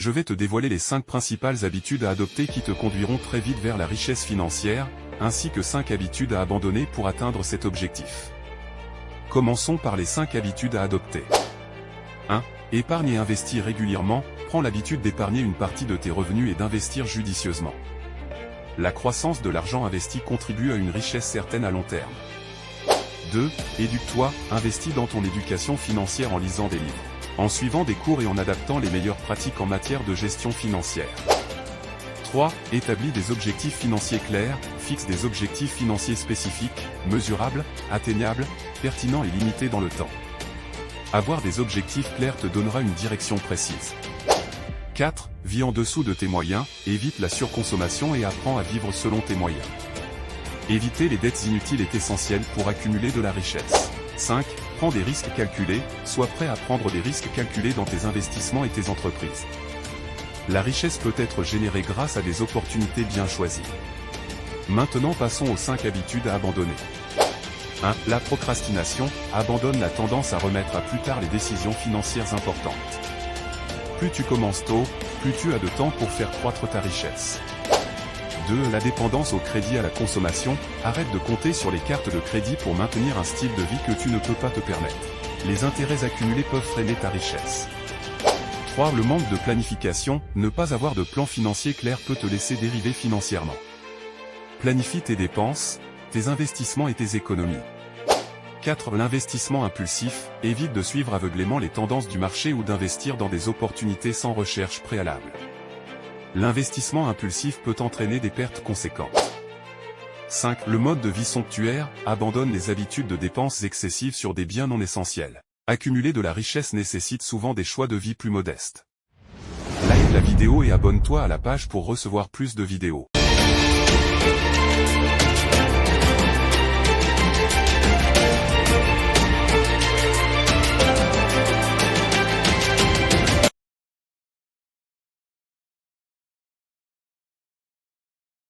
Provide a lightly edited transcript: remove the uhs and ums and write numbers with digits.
je vais te dévoiler les 5 principales habitudes à adopter qui te conduiront très vite vers la richesse financière, ainsi que 5 habitudes à abandonner pour atteindre cet objectif. Commençons par les 5 habitudes à adopter. 1. Épargne et investis régulièrement. Prends l'habitude d'épargner une partie de tes revenus et d'investir judicieusement. La croissance de l'argent investi contribue à une richesse certaine à long terme. 2. Éduque-toi, investis dans ton éducation financière en lisant des livres, en suivant des cours et en adaptant les meilleures pratiques en matière de gestion financière. 3. Établis des objectifs financiers clairs, fixe des objectifs financiers spécifiques, mesurables, atteignables, pertinents et limités dans le temps. Avoir des objectifs clairs te donnera une direction précise. 4. Vis en dessous de tes moyens, évite la surconsommation et apprends à vivre selon tes moyens. Éviter les dettes inutiles est essentiel pour accumuler de la richesse. 5. Prends des risques calculés, sois prêt à prendre des risques calculés dans tes investissements et tes entreprises. La richesse peut être générée grâce à des opportunités bien choisies. Maintenant passons aux 5 habitudes à abandonner. 1. La procrastination, abandonne la tendance à remettre à plus tard les décisions financières importantes. Plus tu commences tôt, plus tu as de temps pour faire croître ta richesse. 2. La dépendance au crédit à la consommation, arrête de compter sur les cartes de crédit pour maintenir un style de vie que tu ne peux pas te permettre. Les intérêts accumulés peuvent freiner ta richesse. 3. Le manque de planification, ne pas avoir de plan financier clair peut te laisser dériver financièrement. Planifie tes dépenses, tes investissements et tes économies. 4. L'investissement impulsif, évite de suivre aveuglément les tendances du marché ou d'investir dans des opportunités sans recherche préalable. L'investissement impulsif peut entraîner des pertes conséquentes. 5. Le mode de vie somptuaire, abandonne les habitudes de dépenses excessives sur des biens non essentiels. Accumuler de la richesse nécessite souvent des choix de vie plus modestes. Like la vidéo et abonne-toi à la page pour recevoir plus de vidéos.